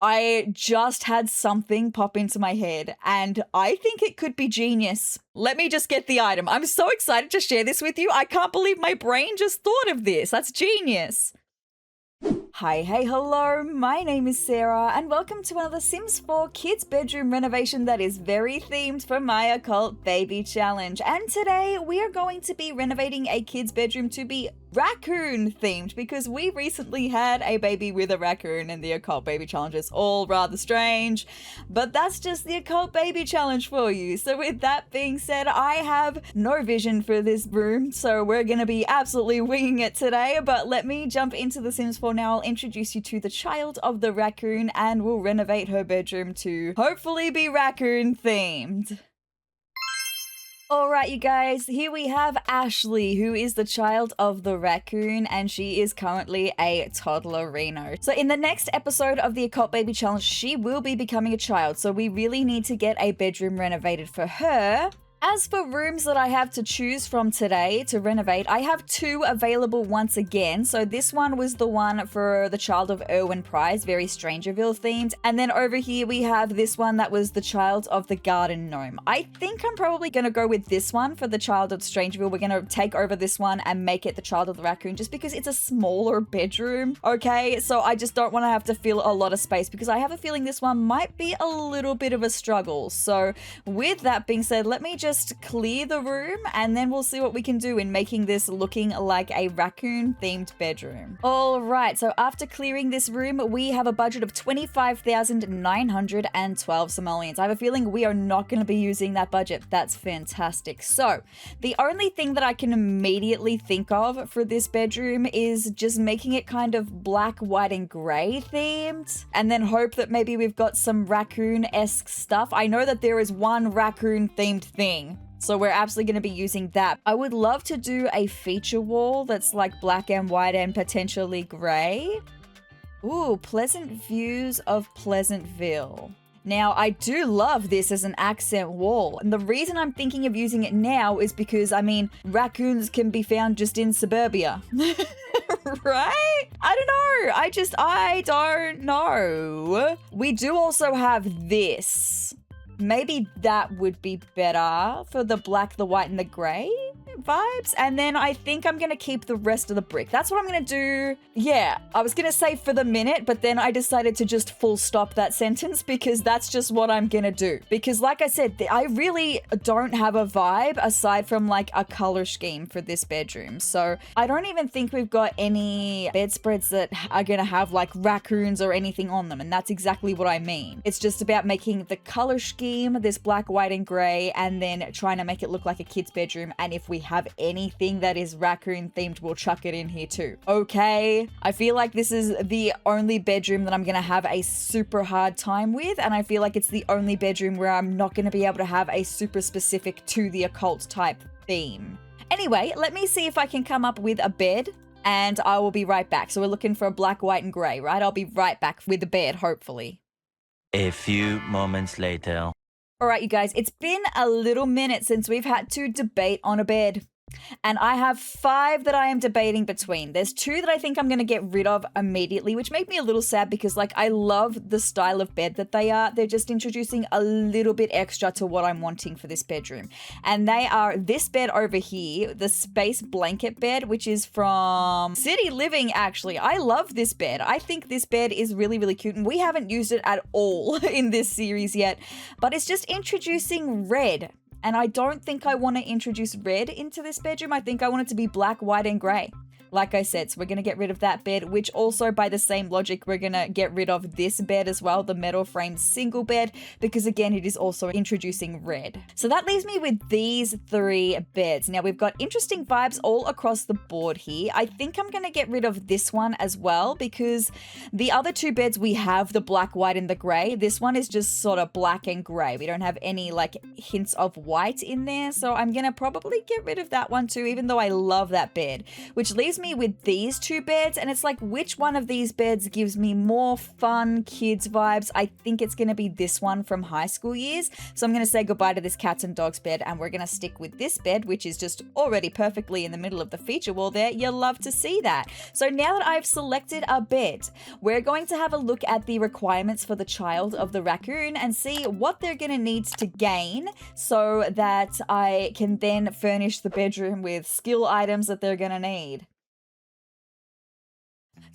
I just had something pop into my head and I think it could be genius. Let me just get the item. I'm so excited to share this with you. I can't believe my brain just thought of this. That's genius. Hi, hey, hello, my name is Sarah and welcome to another Sims 4 kids bedroom renovation that is very themed for my Occult Baby challenge. And today we are going to be renovating a kid's bedroom to be raccoon themed because we recently had a baby with a raccoon and the Occult Baby challenge is all rather strange, but that's just the Occult Baby challenge for you. So with that being said, I have no vision for this room, so we're going to be absolutely winging it today, but let me jump into The Sims 4 now. I'll introduce you to the child of the raccoon and we'll renovate her bedroom to hopefully be raccoon themed. Alright you guys, here we have Ashley, who is the child of the raccoon and she is currently a toddler reno. So in the next episode of the Occult Baby challenge, she will be becoming a child, so we really need to get a bedroom renovated for her. As for rooms that I have to choose from today to renovate, I have two available once again. So this one was the one for the child of Erwin Prize, very Strangerville themed. And then over here we have this one that was the child of the garden gnome. I think I'm probably going to go with this one for the child of Strangerville. We're going to take over this one and make it the child of the raccoon just because it's a smaller bedroom. Okay, so I just don't want to have to fill a lot of space because I have a feeling this one might be a little bit of a struggle. So with that being said, let me just clear the room and then we'll see what we can do in making this looking like a raccoon themed bedroom. All right, so after clearing this room, we have a budget of 25,912 simoleons. I have a feeling we are not going to be using that budget. That's fantastic. So the only thing that I can immediately think of for this bedroom is just making it kind of black, white, and gray themed, and then hope that maybe we've got some raccoon-esque stuff. I know that there is one raccoon themed thing, so we're absolutely going to be using that. I would love to do a feature wall that's like black and white and potentially gray. Ooh, pleasant views of Pleasantville. Now, I do love this as an accent wall. And the reason I'm thinking of using it now is because, I mean, raccoons can be found just in suburbia. Right? I don't know. I don't know. We do also have this. Maybe that would be better for the black, the white, and the gray vibes. And then I think I'm going to keep the rest of the brick. That's what I'm going to do. Yeah, I was going to say for the minute, but then I decided to just full stop that sentence because that's just what I'm going to do. Because like I said, I really don't have a vibe aside from like a color scheme for this bedroom. So I don't even think we've got any bedspreads that are going to have like raccoons or anything on them. And that's exactly what I mean. It's just about making the color scheme, this black, white, and gray, and then trying to make it look like a kid's bedroom. And if we have anything that is raccoon themed, we'll chuck it in here too. Okay, I feel like this is the only bedroom that I'm gonna have a super hard time with, and I feel like it's the only bedroom where I'm not gonna be able to have a super specific to the occult type theme. Anyway, let me see if I can come up with a bed and I will be right back. So we're looking for a black, white, and gray, right? I'll be right back with the bed, hopefully. A few moments later. All right, you guys, it's been a little minute since we've had to debate on a bed. And I have 5 that I am debating between. There's 2 that I think I'm going to get rid of immediately, which make me a little sad because, like, I love the style of bed that they are. They're just introducing a little bit extra to what I'm wanting for this bedroom. And they are this bed over here, the space blanket bed, which is from City Living, actually. I love this bed. I think this bed is really, really cute, and we haven't used it at all in this series yet, but it's just introducing red. And I don't think I want to introduce red into this bedroom. I think I want it to be black, white, and gray. Like I said, so we're going to get rid of that bed, which also by the same logic, we're going to get rid of this bed as well, the metal frame single bed, because again, it is also introducing red. So that leaves me with these 3 beds. Now we've got interesting vibes all across the board here. I think I'm going to get rid of this one as well, because the other 2 beds, we have the black, white, and the gray. This one is just sort of black and gray. We don't have any like hints of white in there. So I'm going to probably get rid of that one too, even though I love that bed, which leaves me me with these two beds, and it's like, which one of these beds gives me more fun kids vibes? I think it's going to be this one from high school years. So I'm going to say goodbye to this cats and dogs bed, and we're going to stick with this bed, which is just already perfectly in the middle of the feature wall there. You'll love to see that. So now that I've selected a bed, we're going to have a look at the requirements for the child of the raccoon and see what they're going to need to gain so that I can then furnish the bedroom with skill items that they're going to need.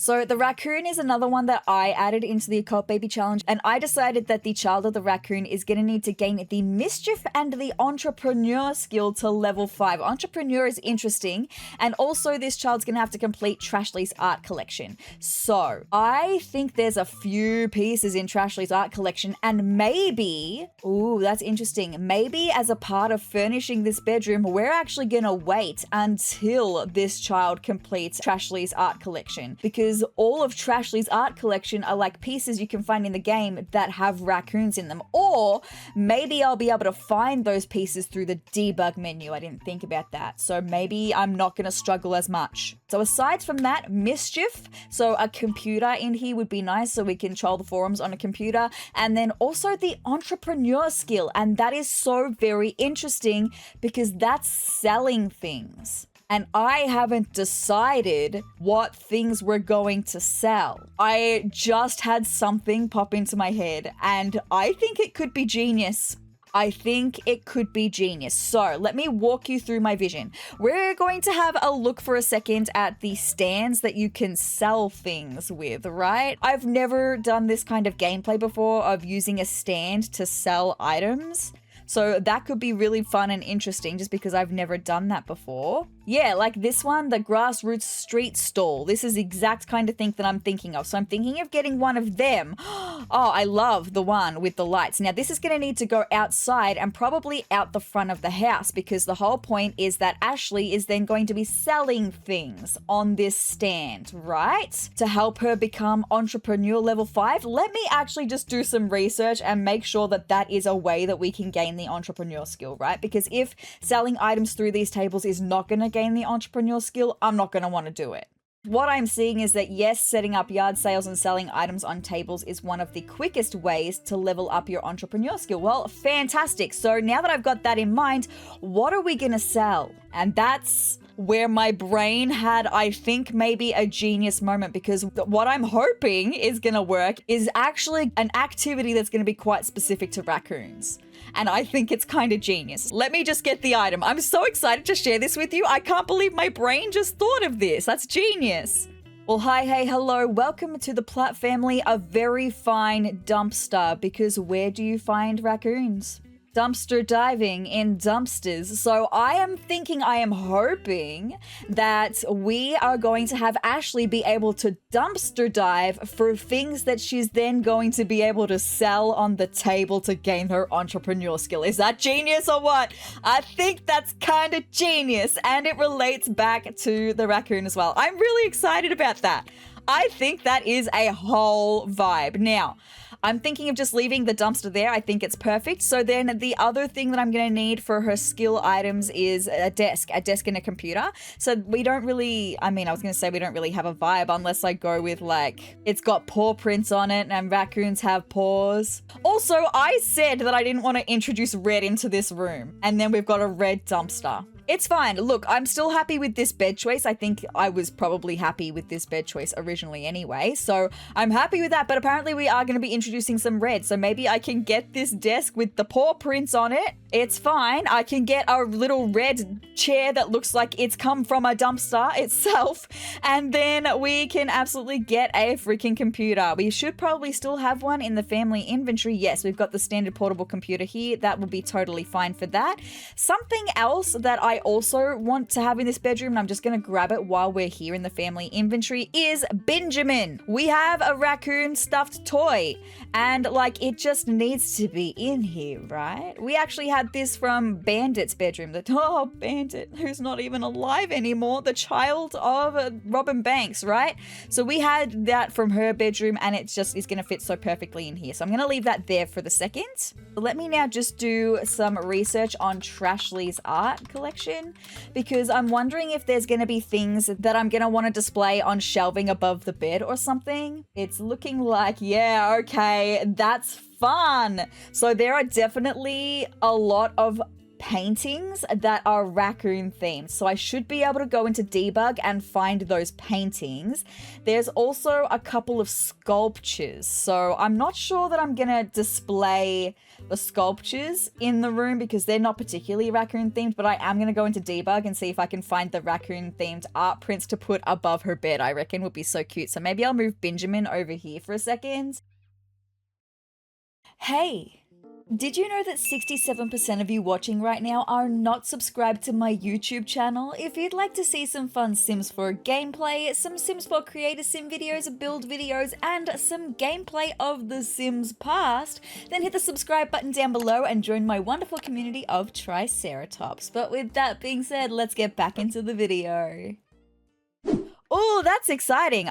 So the raccoon is another one that I added into the Occult Baby challenge, and I decided that the child of the raccoon is going to need to gain the mischief and the entrepreneur skill to level 5. Entrepreneur is interesting, and also this child's going to have to complete Trashley's art collection. So I think there's a few pieces in Trashley's art collection, and maybe, ooh, that's interesting, maybe as a part of furnishing this bedroom, we're actually going to wait until this child completes Trashley's art collection, because all of Trashley's art collection are like pieces you can find in the game that have raccoons in them. Or maybe I'll be able to find those pieces through the debug menu. I didn't think about that. So maybe I'm not going to struggle as much. So aside from that, mischief. So a computer in here would be nice so we can troll the forums on a computer. And then also the entrepreneur skill. And that is so very interesting because that's selling things. And I haven't decided what things we're going to sell. I just had something pop into my head, and I think it could be genius. I think it could be genius. So let me walk you through my vision. We're going to have a look for a second at the stands that you can sell things with, right? I've never done this kind of gameplay before of using a stand to sell items. So that could be really fun and interesting just because I've never done that before. Yeah, like this one, the grassroots street stall. This is the exact kind of thing that I'm thinking of. So I'm thinking of getting one of them. Oh, I love the one with the lights. Now this is going to need to go outside and probably out the front of the house because the whole point is that Ashley is then going to be selling things on this stand, right? To help her become entrepreneur level 5. Let me actually just do some research and make sure that that is a way that we can gain the entrepreneur skill, right? Because if selling items through these tables is not going to gain the entrepreneur skill, I'm not going to want to do it. What I'm seeing is that yes, setting up yard sales and selling items on tables is one of the quickest ways to level up your entrepreneur skill. Well, fantastic. So now that I've got that in mind, what are we going to sell? And that's where my brain had, I think, maybe a genius moment, because what I'm hoping is going to work is actually an activity that's going to be quite specific to raccoons. And I think it's kind of genius. Let me just get the item. I'm so excited to share this with you. I can't believe my brain just thought of this. That's genius. Well, hi, hey, hello. Welcome to the Platt family, a very fine dumpster, because where do you find raccoons? Dumpster diving in dumpsters. So I am hoping that we are going to have Ashley be able to dumpster dive for things that she's then going to be able to sell on the table to gain her entrepreneur skill. Is that genius or what? I think that's kind of genius, and it relates back to the raccoon as well. I'm really excited about that. I think that is a whole vibe. Now, I'm thinking of just leaving the dumpster there. I think it's perfect. So then the other thing that I'm going to need for her skill items is a desk and a computer. So we don't really, I was going to say we don't really have a vibe unless I go with like, it's got paw prints on it and raccoons have paws. Also, I said that I didn't want to introduce red into this room, and then we've got a red dumpster. It's fine. Look, I'm still happy with this bed choice. I think I was probably happy with this bed choice originally anyway. So I'm happy with that. But apparently we are going to be introducing some red. So maybe I can get this desk with the paw prints on it. It's fine. I can get a little red chair that looks like it's come from a dumpster itself. And then we can absolutely get a freaking computer. We should probably still have one in the family inventory. Yes, we've got the standard portable computer here. That will be totally fine for that. Something else that I also want to have in this bedroom, and I'm just going to grab it while we're here in the family inventory, is Benjamin. We have a raccoon stuffed toy, and like it just needs to be in here, right? We actually had this from Bandit's bedroom. Bandit, who's not even alive anymore, the child of Robin Banks, right? So we had that from her bedroom, and it just is going to fit so perfectly in here. So I'm going to leave that there for the second. Let me now just do some research on Trashley's art collection. collection, because I'm wondering if there's going to be things that I'm going to want to display on shelving above the bed or something. It's looking like, yeah, okay, that's fun. So there are definitely a lot of paintings that are raccoon themed, so I should be able to go into debug and find those paintings. There's also a couple of sculptures, so I'm not sure that I'm gonna display the sculptures in the room because they're not particularly raccoon themed, but I am gonna go into debug and see if I can find the raccoon themed art prints to put above her bed. I reckon would be so cute. So maybe I'll move Benjamin over here for a second. Hey, did you know that 67% of you watching right now are not subscribed to my YouTube channel? If you'd like to see some fun Sims 4 gameplay, some Sims 4 creator sim videos, build videos, and some gameplay of The Sims past, then hit the subscribe button down below and join my wonderful community of Triceratops. But with that being said, let's get back into the video. Oh, that's exciting.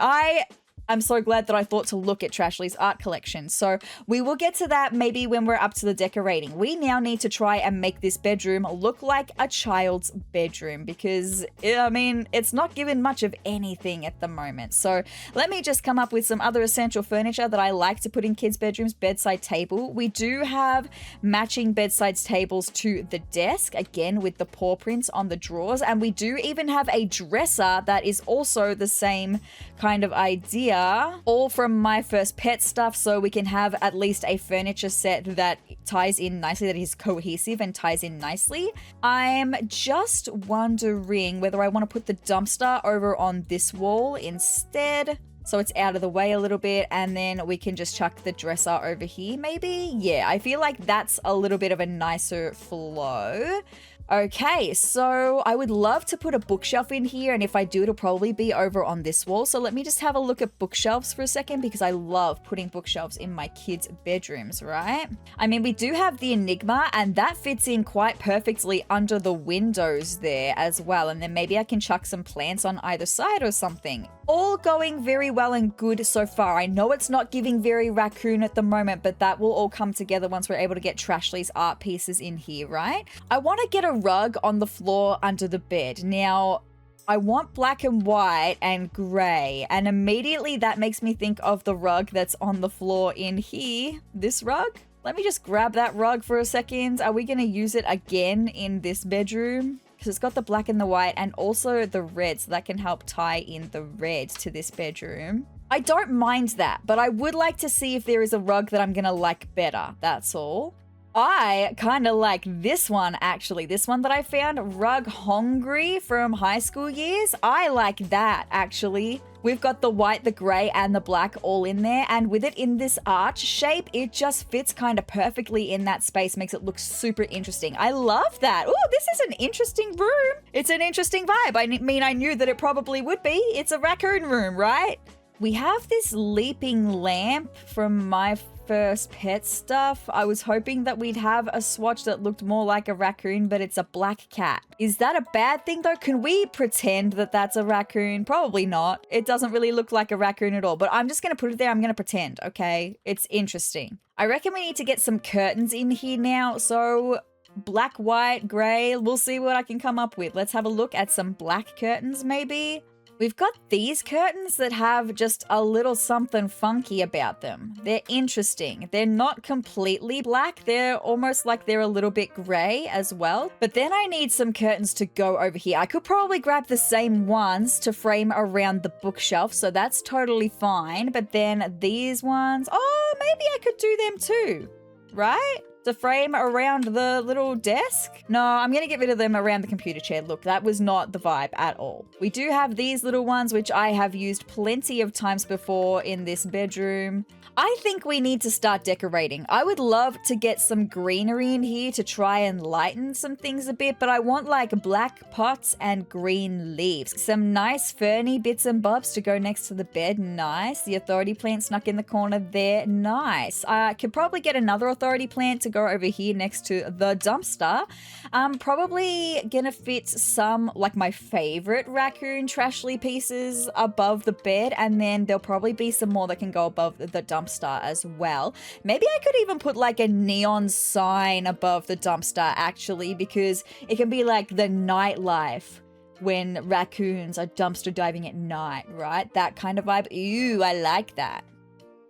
I'm so glad that I thought to look at Trashley's art collection. So we will get to that maybe when we're up to the decorating. We now need to try and make this bedroom look like a child's bedroom because, I mean, it's not given much of anything at the moment. So let me just come up with some other essential furniture that I like to put in kids' bedrooms. Bedside table. We do have matching bedside tables to the desk, again with the paw prints on the drawers. And we do even have a dresser that is also the same kind of idea, all from My First Pet stuff, so we can have at least a furniture set that ties in nicely, that is cohesive and ties in nicely. I'm just wondering whether I want to put the dumpster over on this wall instead, so it's out of the way a little bit, and then we can just chuck the dresser over here maybe. Yeah, I feel like that's a little bit of a nicer flow. Okay, so I would love to put a bookshelf in here, and if I do, it'll probably be over on this wall. So let me just have a look at bookshelves for a second because I love putting bookshelves in my kids' bedrooms, right? I mean, we do have the Enigma, and that fits in quite perfectly under the windows there as well. And then maybe I can chuck some plants on either side or something. All going very well and good so far. I know it's not giving very raccoon at the moment, but that will all come together once we're able to get Trashley's art pieces in here, right? I want to get a rug on the floor under the bed. Now, I want black and white and grey, and immediately that makes me think of the rug that's on the floor in here. This rug? Let me just grab that rug for a second. Are we going to use it again in this bedroom? Because it's got the black and the white and also the red, so that can help tie in the red to this bedroom. I don't mind that, but I would like to see if there is a rug that I'm going to like better. That's all. I kind of like this one, actually. This one that I found, Rug Hungry from high school years. I like that, actually. We've got the white, the grey, and the black all in there. And with it in this arch shape, it just fits kind of perfectly in that space. Makes it look super interesting. I love that. Oh, this is an interesting room. It's an interesting vibe. I mean, I knew that it probably would be. It's a raccoon room, right? We have this leaping lamp from My First Pet stuff. I was hoping that we'd have a swatch that looked more like a raccoon, but it's a black cat. Is that a bad thing though? Can we pretend that that's a raccoon? Probably not. It doesn't really look like a raccoon at all, but I'm just going to put it there. I'm going to pretend, okay? It's interesting. I reckon we need to get some curtains in here now. So black, white, grey. We'll see what I can come up with. Let's have a look at some black curtains maybe. We've got these curtains that have just a little something funky about them. They're interesting. They're not completely black. They're almost like they're a little bit grey as well. But then I need some curtains to go over here. I could probably grab the same ones to frame around the bookshelf, so that's totally fine. But then these ones, oh, maybe I could do them too, right? To frame around the little desk? No, I'm going to get rid of them around the computer chair. Look, that was not the vibe at all. We do have these little ones, which I have used plenty of times before in this bedroom. I think we need to start decorating. I would love to get some greenery in here to try and lighten some things a bit, but I want like black pots and green leaves. Some nice ferny bits and bobs to go next to the bed. Nice. The authority plant snuck in the corner there. Nice. I could probably get another authority plant to go over here next to the dumpster. I'm probably gonna fit some, like my favorite raccoon trashley pieces above the bed, and then there'll probably be some more that can go above the dumpster as well. Maybe I could even put like a neon sign above the dumpster actually, because it can be like the nightlife when raccoons are dumpster diving at night, right? That kind of vibe. Ooh, I like that.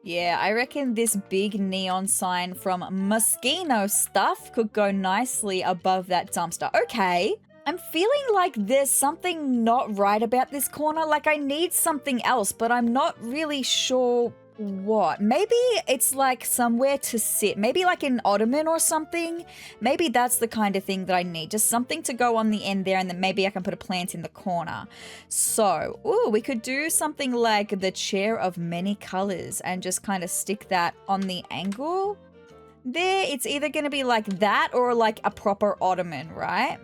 Yeah, I reckon this big neon sign from Moschino Stuff could go nicely above that dumpster. Okay. I'm feeling like there's something not right about this corner. Like I need something else, but I'm not really sure what. Maybe it's like somewhere to sit. Maybe like an ottoman or something. Maybe that's the kind of thing that I need. Just something to go on the end there, and then maybe I can put a plant in the corner. So, ooh, we could do something like the chair of many colors and just kind of stick that on the angle. There, it's either going to be like that or like a proper ottoman, right?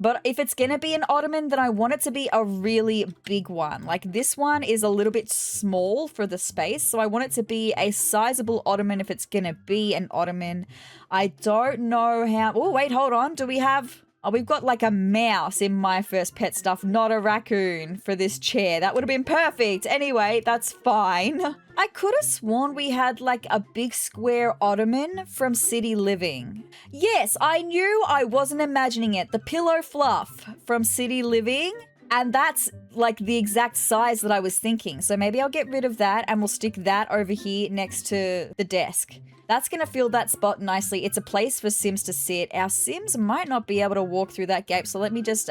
But if it's going to be an ottoman, then I want it to be a really big one. Like this one is a little bit small for the space, so I want it to be a sizable ottoman if it's going to be an ottoman. I don't know how... Oh, wait, hold on. Do we have... Oh, we've got like a mouse in My First Pet Stuff, not a raccoon for this chair. That would have been perfect. Anyway, that's fine. I could have sworn we had like a big square ottoman from City Living. Yes, I knew I wasn't imagining it. The pillow fluff from City Living. And that's like the exact size that I was thinking. So maybe I'll get rid of that and we'll stick that over here next to the desk. That's going to fill that spot nicely. It's a place for Sims to sit. Our Sims might not be able to walk through that gap, so let me just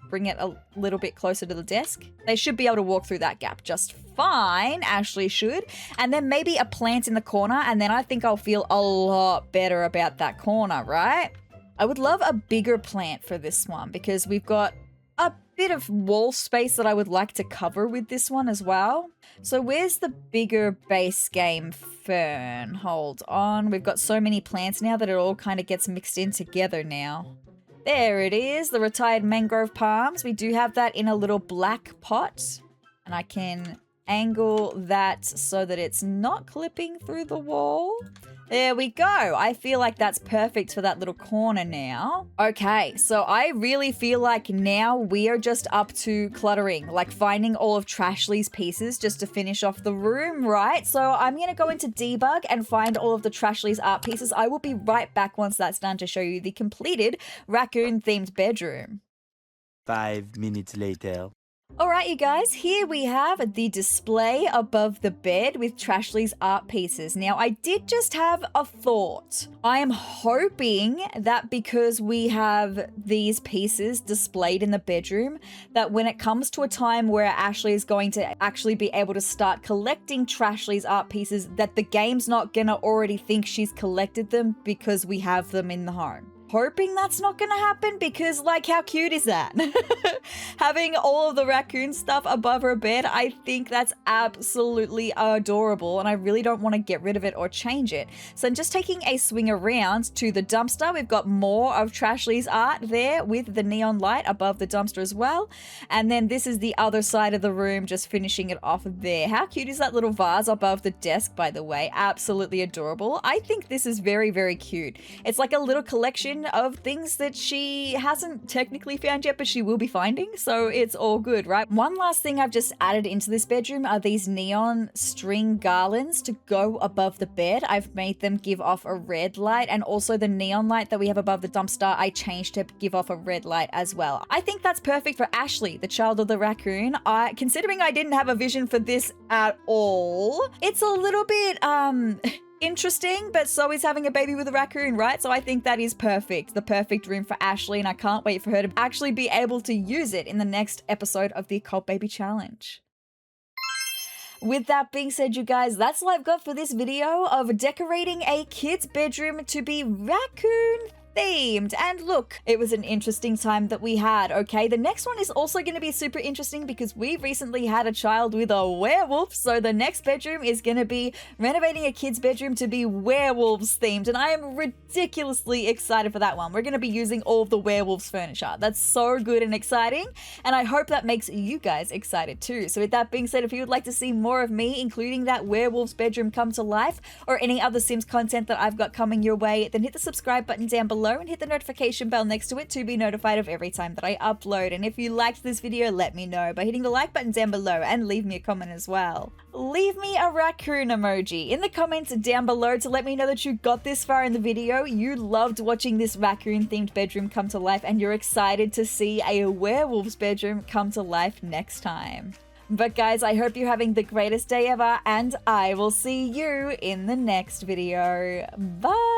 bring it a little bit closer to the desk. They should be able to walk through that gap just fine. Ashley should. And then maybe a plant in the corner, and then I think I'll feel a lot better about that corner, right? I would love a bigger plant for this one because we've got a bit of wall space that I would like to cover with this one as well. So where's the bigger base game fern? Hold on. We've got so many plants now that it all kind of gets mixed in together now. There it is, the retired mangrove palms. We do have that in a little black pot. And I can angle that so that it's not clipping through the wall. There we go. I feel like that's perfect for that little corner now. Okay, so I really feel like now we are just up to cluttering, like finding all of Trashley's pieces just to finish off the room, right? So I'm going to go into debug and find all of the Trashley's art pieces. I will be right back once that's done to show you the completed raccoon-themed bedroom. 5 minutes later. Alright you guys, here we have the display above the bed with Trashley's art pieces. Now I did just have a thought. I am hoping that because we have these pieces displayed in the bedroom, that when it comes to a time where Ashley is going to actually be able to start collecting Trashley's art pieces, that the game's not gonna already think she's collected them because we have them in the home. Hoping that's not gonna happen because, like, how cute is that? Having all of the raccoon stuff above her bed, I think that's absolutely adorable and I really don't want to get rid of it or change it. So I'm just taking a swing around to the dumpster. We've got more of Trashley's art there with the neon light above the dumpster as well. And then this is the other side of the room, just finishing it off there. How cute is that little vase above the desk, by the way? Absolutely adorable. I think this is very, very cute. It's like a little collection of things that she hasn't technically found yet, but she will be finding, so it's all good, right? One last thing I've just added into this bedroom are these neon string garlands to go above the bed. I've made them give off a red light, and also the neon light that we have above the dumpster, I changed to give off a red light as well. I think that's perfect for Ashley, the child of the raccoon. Considering I didn't have a vision for this at all, it's a little bit, interesting, but so is having a baby with a raccoon, right? So I think that is perfect. The perfect room for Ashley, and I can't wait for her to actually be able to use it in the next episode of the Occult Baby Challenge. With that being said, you guys, that's all I've got for this video of decorating a kid's bedroom to be raccoon themed. And look, it was an interesting time that we had, okay? The next one is also going to be super interesting because we recently had a child with a werewolf, so the next bedroom is going to be renovating a kid's bedroom to be werewolves themed, and I am ridiculously excited for that one. We're going to be using all of the werewolves furniture. That's so good and exciting, and I hope that makes you guys excited too. So with that being said, if you would like to see more of me, including that werewolves bedroom come to life, or any other Sims content that I've got coming your way, then hit the subscribe button down below and hit the notification bell next to it to be notified of every time that I upload. And if you liked this video, let me know by hitting the like button down below and leave me a comment as well. Leave me a raccoon emoji in the comments down below to let me know that you got this far in the video, you loved watching this raccoon themed bedroom come to life, and you're excited to see a werewolf's bedroom come to life next time. But guys, I hope you're having the greatest day ever, and I will see you in the next video. Bye!